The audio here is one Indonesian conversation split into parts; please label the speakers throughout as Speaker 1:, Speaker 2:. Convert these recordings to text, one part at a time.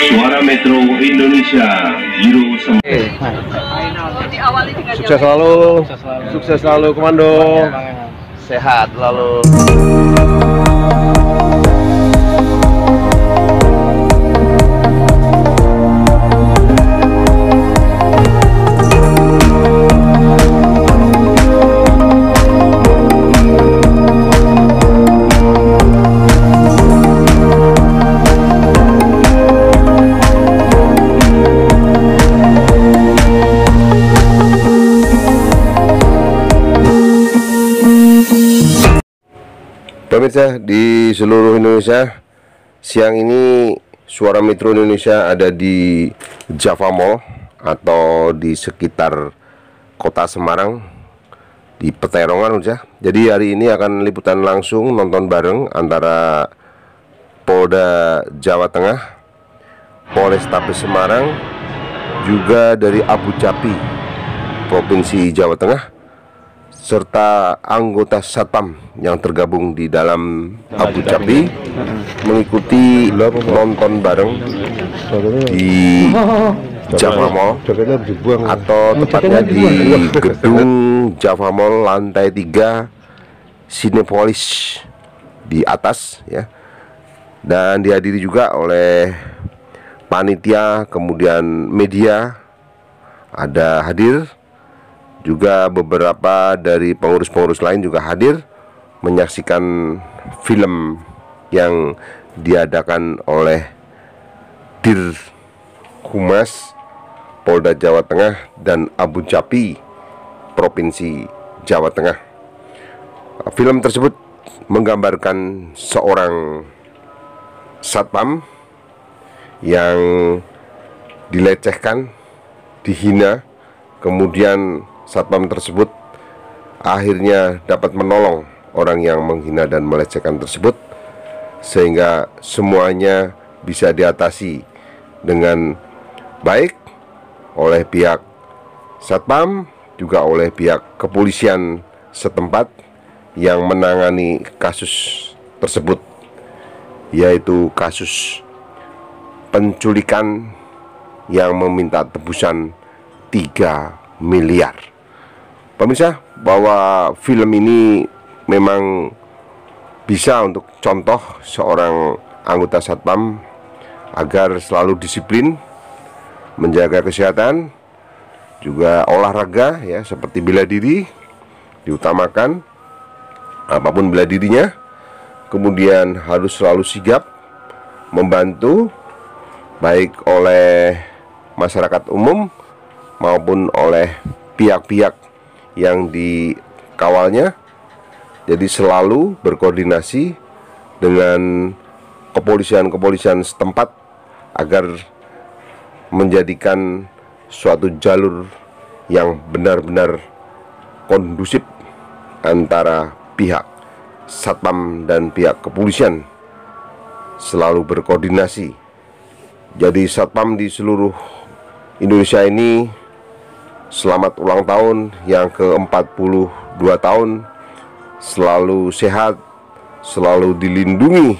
Speaker 1: Suara Metro Indonesia Biro
Speaker 2: Sukses selalu, sukses selalu komando, sehat selalu.
Speaker 3: Pemirsa di seluruh Indonesia, siang ini Suara Metro Indonesia ada di Java Mall atau di sekitar kota Semarang di Peterongan ya. Jadi hari ini akan liputan langsung nonton bareng antara Polda Jawa Tengah, Polrestabes Semarang, juga dari Abu Dhabi, Provinsi Jawa Tengah, serta anggota Satpam yang tergabung di dalam Abu Dhabi mengikuti nonton bareng di Java Mall atau tepatnya di gedung Java Mall lantai 3 Cinepolis di atas ya. Dan dihadiri juga oleh panitia, kemudian media ada hadir, juga beberapa dari pengurus-pengurus lain juga hadir menyaksikan film yang diadakan oleh Dir Humas Polda Jawa Tengah dan Abu Dhabi Provinsi Jawa Tengah. Film tersebut menggambarkan seorang satpam yang dilecehkan, dihina, kemudian satpam tersebut akhirnya dapat menolong orang yang menghina dan melecehkan tersebut, sehingga semuanya bisa diatasi dengan baik oleh pihak satpam, juga oleh pihak kepolisian setempat yang menangani kasus tersebut, yaitu kasus penculikan yang meminta tebusan 3 miliar. Pemirsa, bahwa film ini memang bisa untuk contoh seorang anggota satpam agar selalu disiplin, menjaga kesehatan, juga olahraga ya, seperti bela diri diutamakan apapun bela dirinya. Kemudian harus selalu sigap membantu baik oleh masyarakat umum maupun oleh pihak-pihak yang dikawalnya. Jadi selalu berkoordinasi dengan kepolisian setempat agar menjadikan suatu jalur yang benar-benar kondusif antara pihak satpam dan pihak kepolisian, selalu berkoordinasi. Jadi satpam di seluruh Indonesia ini selamat ulang tahun yang ke-42 tahun, selalu sehat, selalu dilindungi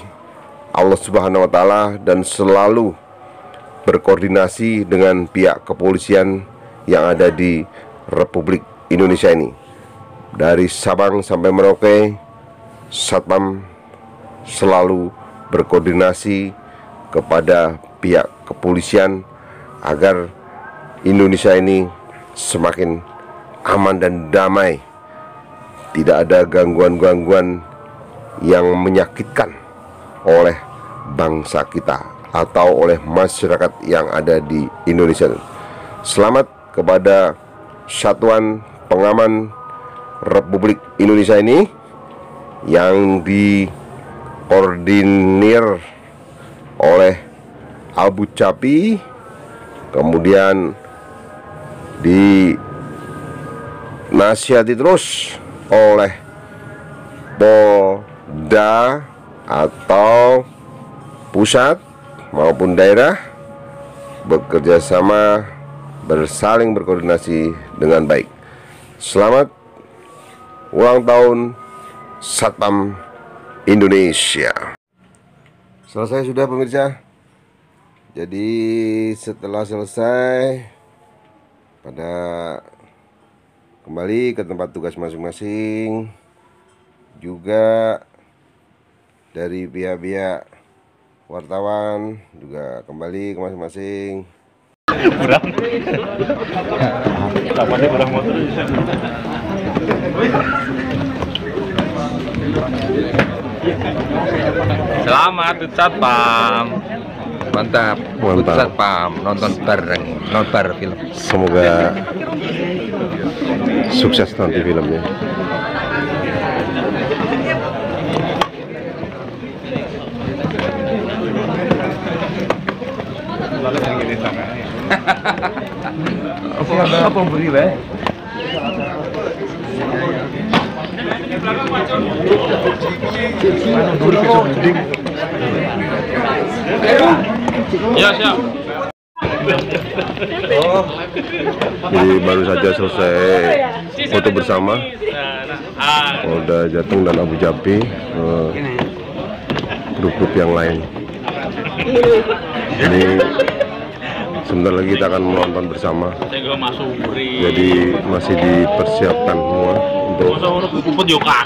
Speaker 3: Allah Subhanahu wa Ta'ala, dan selalu berkoordinasi dengan pihak kepolisian yang ada di Republik Indonesia ini. Dari Sabang sampai Merauke, satpam selalu berkoordinasi kepada pihak kepolisian agar Indonesia ini semakin aman dan damai, tidak ada gangguan-gangguan yang menyakitkan oleh bangsa kita atau oleh masyarakat yang ada di Indonesia. Selamat kepada Satuan Pengaman Republik Indonesia ini yang dikoordinir oleh Abu Dhabi, kemudian dinasihati terus oleh Polda atau pusat maupun daerah, bekerja sama, bersaling berkoordinasi dengan baik. Selamat ulang tahun Satpam Indonesia. Selesai sudah pemirsa. Jadi setelah selesai pada kembali ke tempat tugas masing-masing. Juga dari pihak-pihak wartawan juga kembali ke masing-masing.
Speaker 4: Selamat Satpam. Mantap. Satpam nonton bareng, nonton film.
Speaker 3: Semoga sukses nanti filmnya.
Speaker 2: Apa beri bae?
Speaker 4: Ya, siap.
Speaker 3: Jadi baru saja selesai foto bersama Polda Jateng dan Abu Dhabi, grup-grup yang lain. Ini sebentar lagi kita akan menonton bersama. Jadi masih dipersiapkan semua untuk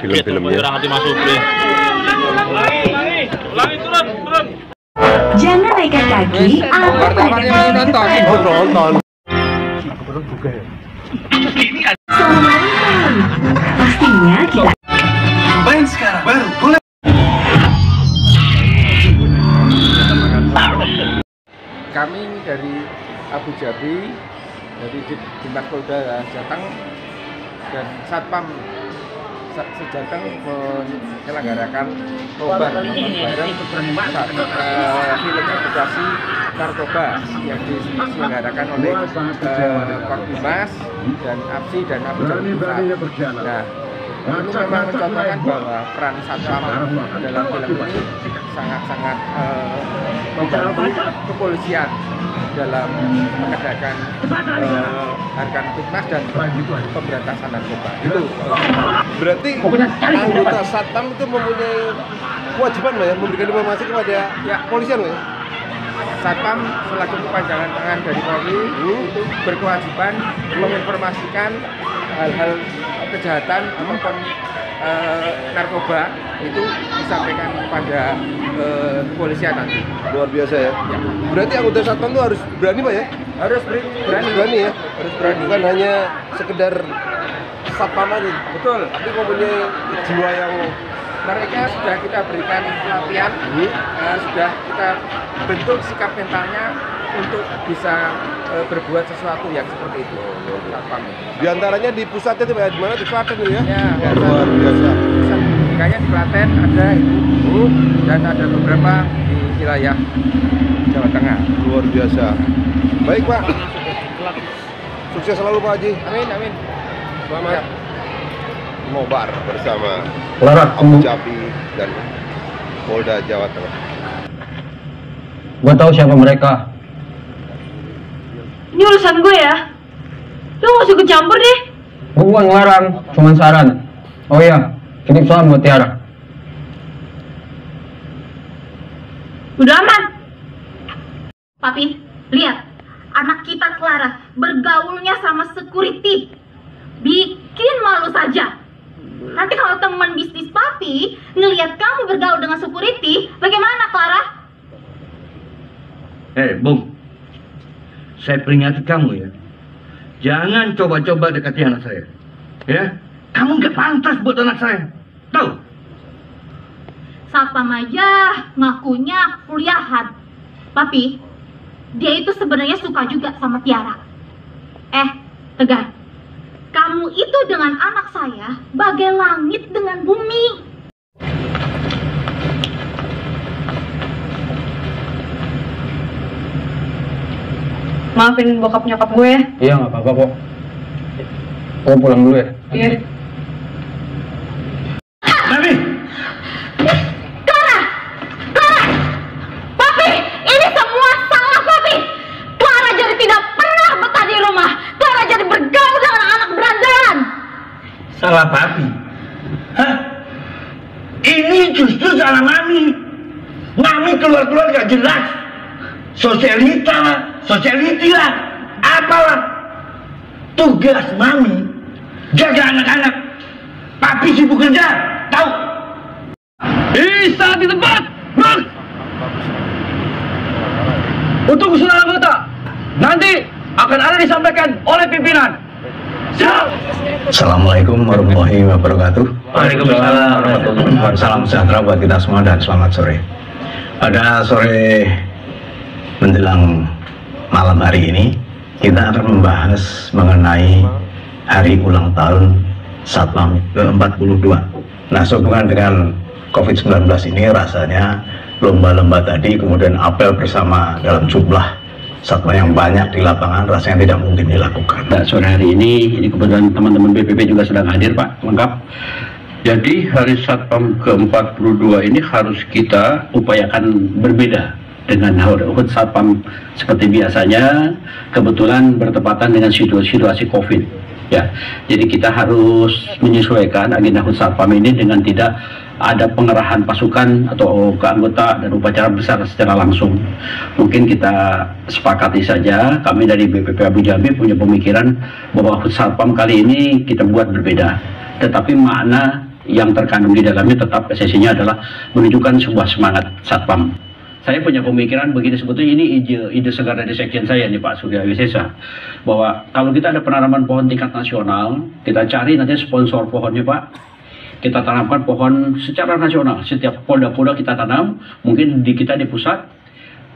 Speaker 3: film-filmnya.
Speaker 5: Jangan naikkan kaki atau pada
Speaker 2: Nonton.
Speaker 5: pastinya kita
Speaker 6: Kami dari Abu Dhabi, dari Dinas Polda Jateng dan Satpam Sejateng menyelenggarakan nobar bareng film edukasi narkoba yang diselenggarakan oleh Korbimas dan APSI dan Abu Dhabi Pusat. Nah, ini memang mencontohkan bahwa peran Satpam dalam film ini sangat-sangat membantu kepolisian dalam menegakkan Harkantipmas dan pemberantasan narkoba. Itu
Speaker 2: Berarti anggota Satpam itu mempunyai kewajiban ya memberikan informasi kepada polisian ya?
Speaker 6: Satpam selaku kepanjangan tangan dari Polri itu berkewajiban menginformasikan hal-hal kejahatan ataupun narkoba itu disampaikan kepada kepolisian nanti.
Speaker 2: Luar biasa ya. Berarti anggota Satpam itu harus berani Pak ya?
Speaker 6: Harus berani
Speaker 2: ya?
Speaker 6: harus berani.
Speaker 2: Bukan hanya sekedar Satpam aja.
Speaker 6: Betul.
Speaker 2: Tapi mempunyai jiwa yang
Speaker 6: Mereka sudah kita berikan pelatihan, sudah kita bentuk sikap mentalnya untuk bisa berbuat sesuatu yang seperti itu. Satpam.
Speaker 2: di antaranya di pusatnya itu Pak, di mana di Klaten itu ya?
Speaker 6: Ya,
Speaker 2: Luar biasa.
Speaker 6: Pusat pendidikannya di Klaten ada itu, dan ada beberapa di wilayah Jawa Tengah.
Speaker 2: Luar biasa. Baik Pak. Sukses selalu Pak Haji.
Speaker 6: Amin, amin.
Speaker 2: Selamat.
Speaker 3: Nobar bersama
Speaker 7: Abu
Speaker 3: Dhabi dan Polda Jawa Tengah.
Speaker 7: Gua tahu siapa mereka.
Speaker 5: ini urusan gue ya. Lu gak usah ikut campur deh.
Speaker 7: Gua bukan ngelarang, cuma saran. Oh iya, titip salam buat Tiara.
Speaker 5: Udah aman. Papi, lihat. Anak kita Clara bergaulnya sama security. Bikin malu saja. Nanti kalau teman bisnis Papi ngelihat kamu bergaul dengan security, bagaimana Clara?
Speaker 8: Bung, saya peringati kamu ya. Jangan coba-coba dekati anak saya. Ya, kamu nggak pantas buat anak saya. Tahu?
Speaker 5: Satpam aja ngakunya kuliahan. Papi, dia itu sebenarnya suka juga sama Tiara. Tegar. Kamu itu dengan anak saya bagai langit dengan bumi. Maafin bokap nyokap gue ya.
Speaker 7: Iya, nggak apa-apa kok. Gua pulang dulu ya.
Speaker 5: Iya.
Speaker 8: Nabi,
Speaker 5: Clara! Clara! Papi, ini semua salah Papi. Clara jadi tidak pernah betah di rumah. Clara jadi bergaul dengan anak berandalan.
Speaker 8: salah papi. Hah? Ini justru salah mami. Mami keluar-keluar gak jelas. sosialita lah, sosialiti lah, apalah. Tugas mami jaga anak-anak. Papi sibuk kerja, tahu? Bisa di tempat, Bang. Untuk usulan anggota nanti akan ada disampaikan oleh pimpinan. Siap.
Speaker 7: Assalamualaikum warahmatullahi wabarakatuh.
Speaker 8: Waalaikumsalam warahmatullahi wabarakatuh.
Speaker 7: Salam sejahtera buat kita semua dan selamat sore. Pada sore menjelang malam hari ini kita akan membahas mengenai hari ulang tahun Satpam ke-42. Nah, sehubungan dengan COVID-19 ini rasanya lomba-lomba tadi kemudian apel bersama dalam jumlah satpam yang banyak di lapangan rasanya tidak mungkin dilakukan.
Speaker 9: Nah, sore hari ini kebetulan teman-teman BPP juga sedang hadir, Pak, lengkap. Jadi hari Satpam ke-42 ini harus kita upayakan berbeda dengan HUT Satpam seperti biasanya, kebetulan bertepatan dengan situasi COVID. Ya, jadi kita harus menyesuaikan agenda HUT Satpam ini dengan tidak ada pengerahan pasukan atau keanggota dan upacara besar secara langsung. Mungkin kita sepakati saja, kami dari BPP Abu Jambi punya pemikiran bahwa HUT Satpam kali ini kita buat berbeda, tetapi makna yang terkandung di dalamnya tetap esensinya adalah menunjukkan sebuah semangat Satpam. Saya punya pemikiran begini, sebetulnya ini ide segar dari sekjen saya nih Pak Surya Wisesa, bahwa kalau kita ada penanaman pohon tingkat nasional, kita cari nanti sponsor pohonnya Pak, kita tanamkan pohon secara nasional, setiap polda-polda kita tanam, mungkin di kita di pusat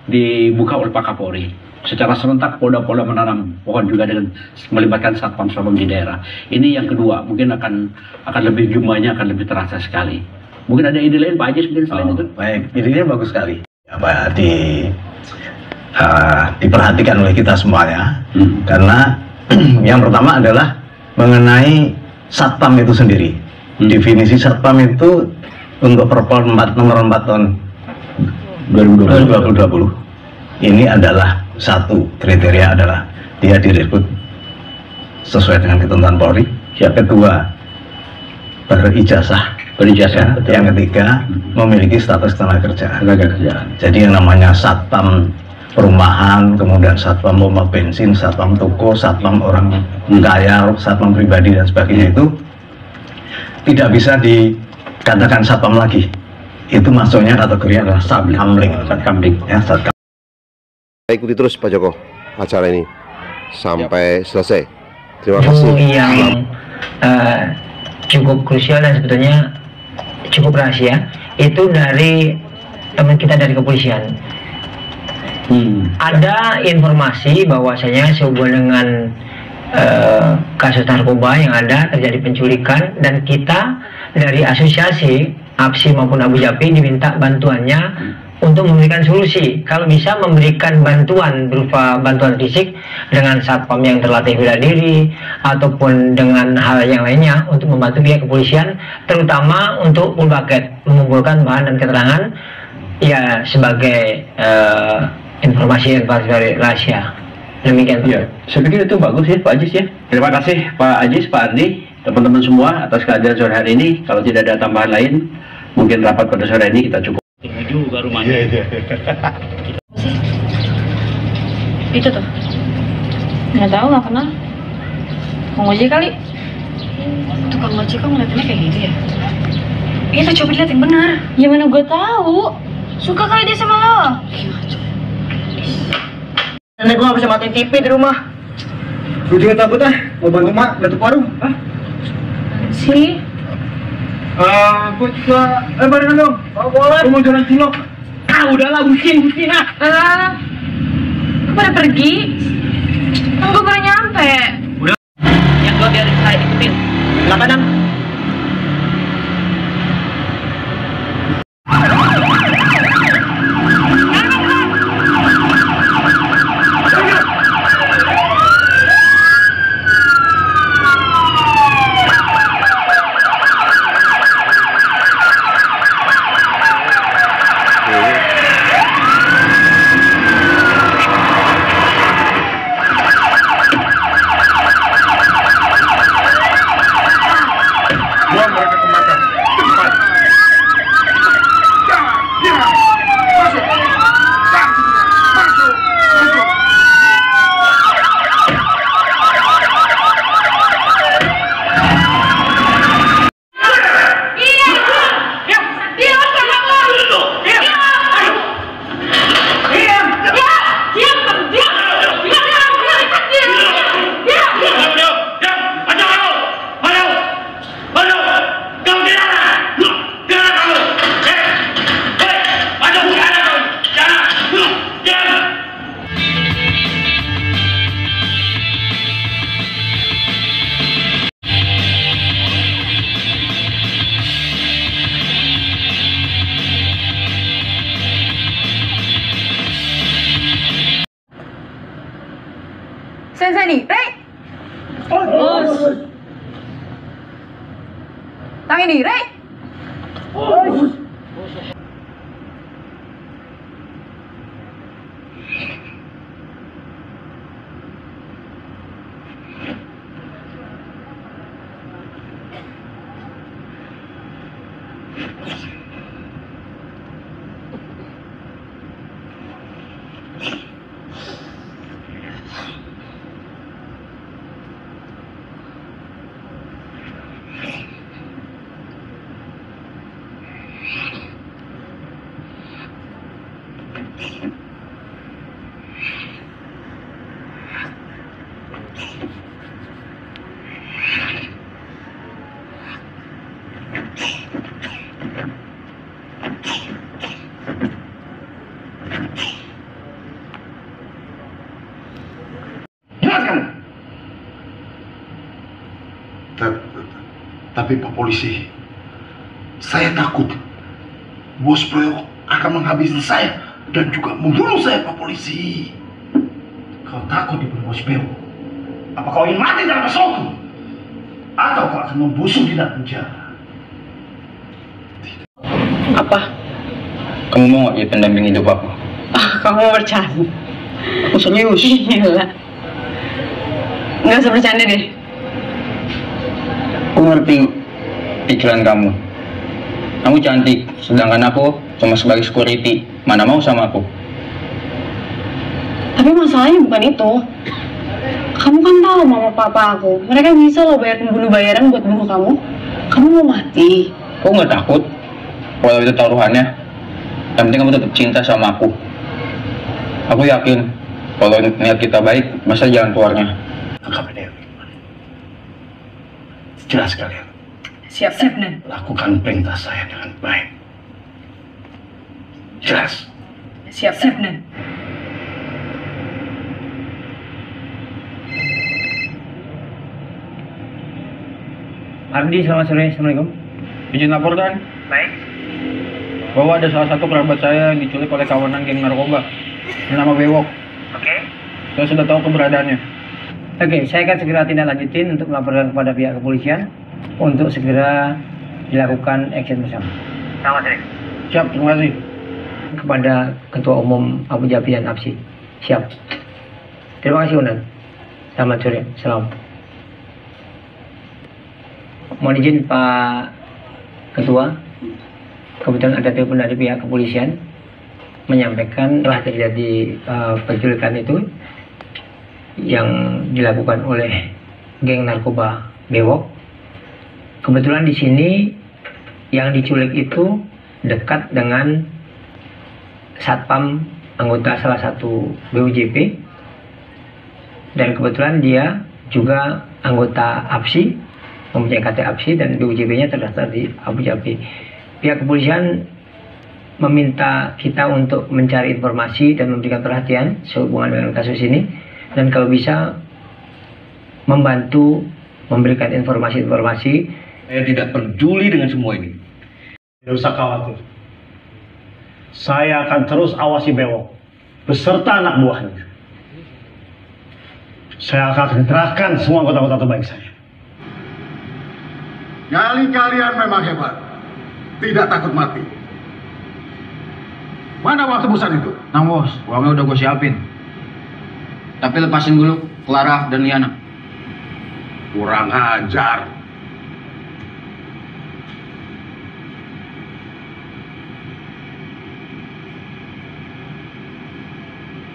Speaker 9: dibuka oleh Pak Kapolri, secara serentak polda-polda menanam pohon juga dengan melibatkan satpam-satpam di daerah. Ini yang kedua, mungkin akan lebih jumlahnya akan lebih terasa sekali. Mungkin ada ide lain Pak Ajis mungkin selain itu?
Speaker 7: Baik, idenya bagus sekali. Apa diperhatikan oleh kita semuanya, karena yang pertama adalah mengenai satpam itu sendiri. Definisi satpam itu untuk Perpol nomor 4 tahun 2020 ini adalah satu kriteria adalah dia direkrut sesuai dengan ketentuan Polri. Yang kedua berijazah. Ya. Yang ketiga memiliki status tenaga kerja. Jadi yang namanya satpam perumahan, kemudian satpam pompa bensin, satpam toko, satpam orang kaya, satpam pribadi dan sebagainya itu tidak bisa dikatakan satpam lagi. Itu masuknya kategori adalah satkamling. Ya, satkamling.
Speaker 3: Ikuti terus Pak Joko acara ini sampai selesai. Terima kasih.
Speaker 10: Yang cukup krusial dan sebetulnya cukup rahasia itu dari teman kita dari kepolisian. Ada informasi bahwasanya sehubungan dengan kasus narkoba yang ada terjadi penculikan, dan kita dari asosiasi APSI maupun Abu Jabi diminta bantuannya untuk memberikan solusi, kalau bisa memberikan bantuan berupa bantuan fisik dengan satpam yang terlatih bela diri ataupun dengan hal yang lainnya untuk membantu pihak kepolisian, terutama untuk full bucket mengumpulkan bahan dan keterangan ya sebagai informasi rahasia. Demikian.
Speaker 9: Ya, saya pikir itu bagus ya Pak Ajis ya. Terima kasih Pak Ajis, Pak Ardi, teman-teman semua atas kehadiran sore hari ini. Kalau tidak ada tambahan lain, mungkin rapat pada sore ini kita cukup. Juga rumahnya.
Speaker 5: Itu tuh. Nggak tahu, nggak kenal. Mau ngojek kali. Tukang ngojek kok ngeliatnya kayak gitu ya? Kita coba lihat yang benar. Ya mana gue tahu. Suka kali dia sama lo.
Speaker 10: Nenek gue bisa matiin TV di rumah.
Speaker 7: Gue juga takut mau bantu mak tutup warung.
Speaker 5: Sih.
Speaker 7: Gue juga barengan dong.
Speaker 10: Boleh.
Speaker 7: Gue mau jalan cilok.
Speaker 10: Udahlah, bucin
Speaker 5: Pada pergi. Kan gue baru nyampe.
Speaker 10: Udah. Yang gue biarin saya ikutin. Silakan.
Speaker 11: Sensei nih, Rey. Tangan nih, Rey.
Speaker 12: Tapi Pak Polisi, saya takut Bos Priok akan menghabisi saya dan juga membunuh saya, Pak Polisi. Kau takut dibunuh Bos Priok? Apa kau ingin mati dalam pesawatku? Atau kau akan membusuk di dalam penjara?
Speaker 13: Apa? Kamu mau nggak jadi pendamping hidup aku?
Speaker 11: Kamu bercanda.
Speaker 13: Aku serius.
Speaker 11: Gila. Nggak usah bercanda deh.
Speaker 13: Aku ngerti pikiran kamu. Kamu cantik, sedangkan aku cuma sebagai security. Mana mau sama aku?
Speaker 11: Tapi masalahnya bukan itu. Kamu kan tahu mama papa aku. Mereka bisa loh bayar pembunuh bayaran buat bunuh kamu. Kamu mau mati.
Speaker 13: Aku nggak takut. Walau itu taruhannya. Yang penting kamu tetap cinta sama aku. Aku yakin kalau niat kita baik, masa jalan keluarnya.
Speaker 12: Tangkap Dewi. Jelas kalian.
Speaker 11: Siap, Nan.
Speaker 12: Lakukan perintah saya dengan baik. Jelas.
Speaker 11: Siap, Nan.
Speaker 10: Ardi, selamat sore. Assalamualaikum.
Speaker 13: Izin laporkan.
Speaker 10: Baik.
Speaker 13: Bahwa ada salah satu kerabat saya yang diculik oleh kawanan geng narkoba bernama Bewok.
Speaker 10: Oke.
Speaker 13: Saya sudah tahu keberadaannya.
Speaker 10: Oke, saya akan segera tindak lanjutin untuk melaporkan kepada pihak kepolisian untuk segera dilakukan action bersama. Selamat sore.
Speaker 13: Siap, terima kasih.
Speaker 10: Kepada Ketua Umum Abu Jabi dan APSI. Siap. Terima kasih, Unan. Selamat sore. Salam. Mohon izin Pak Ketua, kebetulan ada telepon dari pihak kepolisian menyampaikan telah terjadi penculikan itu yang dilakukan oleh geng narkoba Bewok. Kebetulan di sini yang diculik itu dekat dengan satpam anggota salah satu BUJP, dan kebetulan dia juga anggota APSI, mempunyai KT APSI dan BUJP-nya terdaftar di Abu Dhabi. Pihak kepolisian meminta kita untuk mencari informasi dan memberikan perhatian sehubungan dengan kasus ini, dan kalau bisa membantu memberikan informasi-informasi.
Speaker 8: Saya tidak peduli dengan semua ini.
Speaker 12: Tidak usah khawatir. Saya akan terus awasi Bewok beserta anak buahnya. Saya akan kerahkan semua anggota-anggota terbaik saya. Kalian memang hebat. Tidak takut mati. Mana uang tebusan itu?
Speaker 13: Nah bos, uangnya udah gue siapin. Tapi lepasin dulu Clara dan Liana.
Speaker 12: Kurang ajar.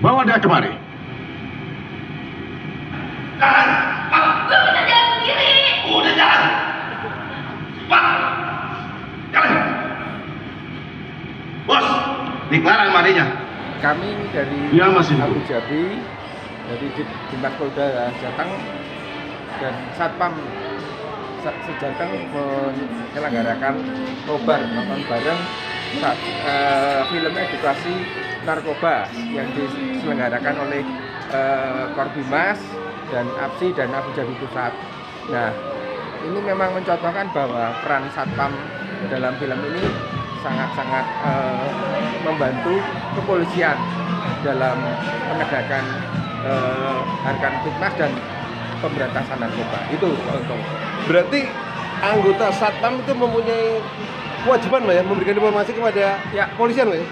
Speaker 12: Bawa dia kemari. Jangan! Gue bisa jalan sendiri! Udah jalan! Pak! Jalan! Bos! Ini Clara kemarinya.
Speaker 6: Kami dari Abu Dhabi, dari Dindak Polda Jateng dan Satpam Sejateng menyelenggarakan nobar nonton bareng film edukasi narkoba yang diselenggarakan oleh Korbimas dan APSI dan Abu Dhabi Pusat. Nah, ini memang mencontohkan bahwa peran Satpam dalam film ini sangat-sangat membantu kepolisian dalam penegakan Harkan Fitmas dan Pemberantasan Narkoba. Itu contoh.
Speaker 2: Berarti anggota Satpam itu mempunyai kewajiban Pak ya memberikan informasi kepada kepolisian Pak ya?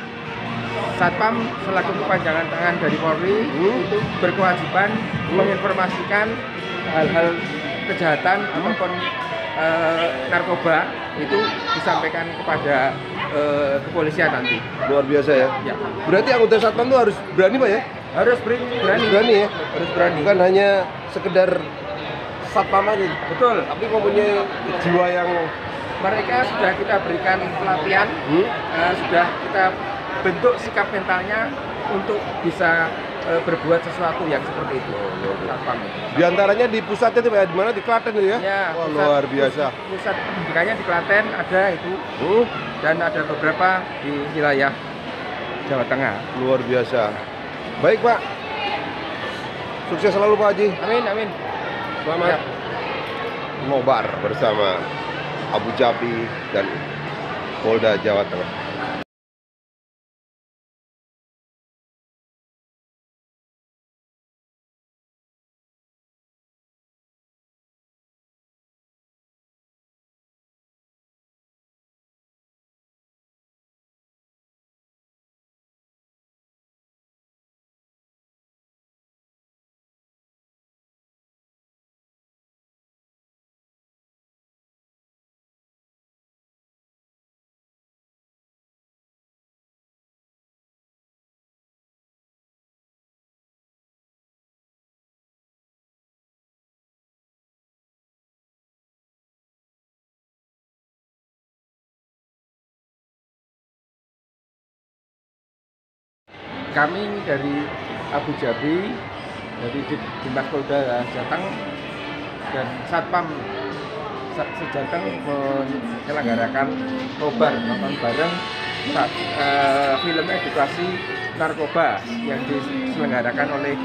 Speaker 6: Satpam selaku kepanjangan tangan dari Polri itu berkewajiban menginformasikan hal-hal kejahatan ataupun narkoba itu disampaikan kepada kepolisian nanti.
Speaker 2: Luar biasa ya. Berarti anggota Satpam itu harus berani Pak ya?
Speaker 6: Harus berani.
Speaker 2: Berani ya?
Speaker 6: Harus berani.
Speaker 2: Bukan hanya sekedar Satpam aja.
Speaker 6: Betul.
Speaker 2: Tapi mempunyai jiwa yang
Speaker 6: mereka sudah kita berikan pelatihan, sudah kita bentuk sikap mentalnya untuk bisa berbuat sesuatu yang seperti itu. Satpam.
Speaker 2: Di antaranya di pusatnya itu Pak ya, di mana di Klaten itu ya?
Speaker 6: Ya,
Speaker 2: wah, luar biasa.
Speaker 6: Pusat pendidikannya di Klaten ada itu, dan ada beberapa di wilayah Jawa Tengah.
Speaker 2: Luar biasa. Baik Pak, sukses selalu Pak Haji.
Speaker 6: Amin.
Speaker 2: Selamat nobar bersama Abu Jabi dan Polda Jawa Tengah.
Speaker 6: Kami dari Abu Jabi, dari Dinas Polda Jateng dan Satpam Sejateng menyelenggarakan nobar nonton bareng film edukasi narkoba yang diselenggarakan oleh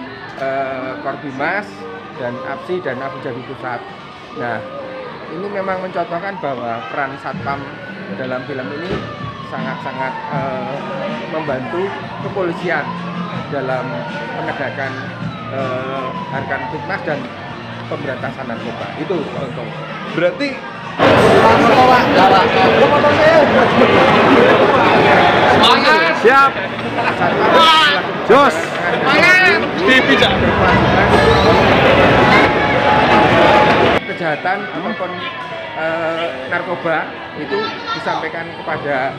Speaker 6: Korbimas dan APSI dan Abu Jabi Pusat. Nah, ini memang mencontohkan bahwa peran Satpam dalam film ini sangat-sangat membantu kepolisian dalam penegakan Harkan Fitmas dan Pemberantasan Narkoba. Itu contoh.
Speaker 2: Berarti
Speaker 6: semangat.
Speaker 2: Siap. Jos.
Speaker 6: Semangat. Kejahatan ataupun narkoba itu disampaikan kepada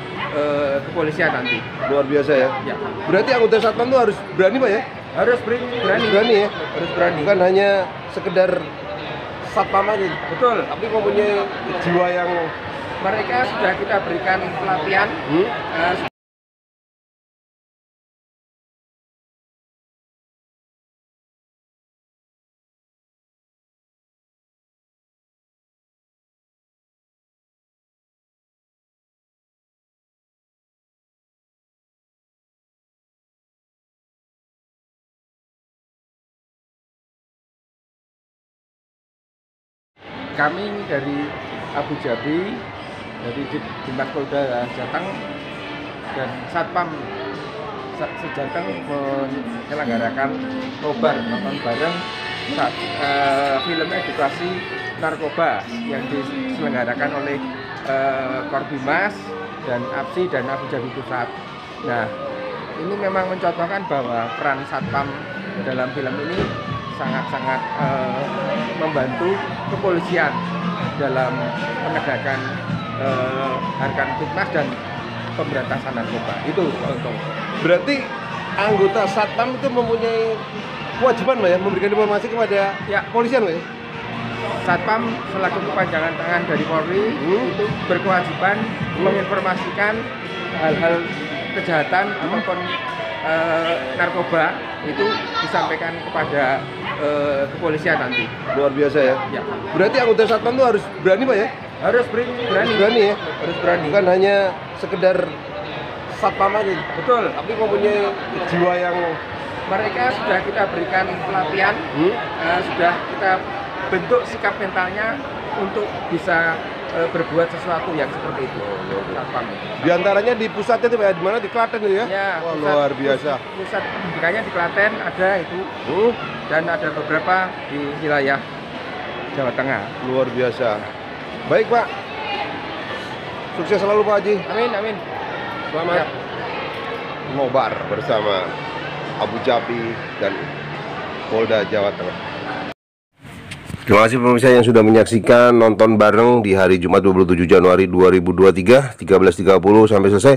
Speaker 6: kepolisian nanti.
Speaker 2: Luar biasa ya. Berarti anggota Satpam itu harus berani Pak ya?
Speaker 6: Harus berani.
Speaker 2: Berani ya?
Speaker 6: Harus berani.
Speaker 2: Bukan hanya sekedar Satpam aja.
Speaker 6: Betul.
Speaker 2: Tapi mempunyai jiwa yang
Speaker 6: mereka sudah kita berikan pelatihan. Kami dari Abu Jabi, dari Dinas Polda Jateng dan Satpam Sejateng menyelenggarakan nobar nonton bareng film edukasi narkoba yang diselenggarakan oleh Korbimas dan APSI dan Abu Jabi Pusat. Nah, ini memang mencontohkan bahwa peran Satpam dalam film ini sangat-sangat membantu kepolisian dalam penegakan Harkan Fitmas dan Pemberantasan Narkoba. Itu contoh.
Speaker 2: Berarti anggota Satpam itu mempunyai kewajiban Pak ya memberikan informasi kepada kepolisian Pak ya?
Speaker 6: Satpam selaku kepanjangan tangan dari Polri itu berkewajiban menginformasikan hal-hal kejahatan ataupun narkoba itu disampaikan kepada kepolisian nanti.
Speaker 2: Luar biasa ya. Berarti anggota Satpam itu harus berani Pak ya?
Speaker 6: Harus berani.
Speaker 2: Berani ya?
Speaker 6: Harus berani.
Speaker 2: Bukan hanya sekedar Satpam aja.
Speaker 6: Betul.
Speaker 2: Tapi mempunyai jiwa yang
Speaker 6: mereka sudah kita berikan pelatihan, sudah kita bentuk sikap mentalnya untuk bisa berbuat sesuatu yang seperti itu. Satpam.
Speaker 2: Di antaranya di pusatnya itu di mana? Di Klaten itu ya?
Speaker 6: Ya,
Speaker 2: wah, luar biasa.
Speaker 6: Pusat pendidikannya di Klaten ada itu, dan ada beberapa di wilayah Jawa Tengah.
Speaker 2: Luar biasa. Baik Pak, sukses selalu Pak Haji.
Speaker 6: Amin, amin.
Speaker 2: Selamat nobar bersama Abu Japi dan Polda Jawa Tengah.
Speaker 3: Terima kasih pemirsa yang sudah menyaksikan nonton bareng di hari Jumat 27 Januari 2023 13.30 sampai selesai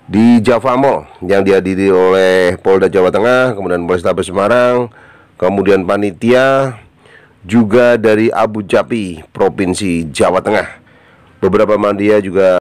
Speaker 3: di Java Mall yang dihadiri oleh Polda Jawa Tengah, kemudian Polrestabes Semarang, kemudian panitia juga dari Abu Japi Provinsi Jawa Tengah. Beberapa media juga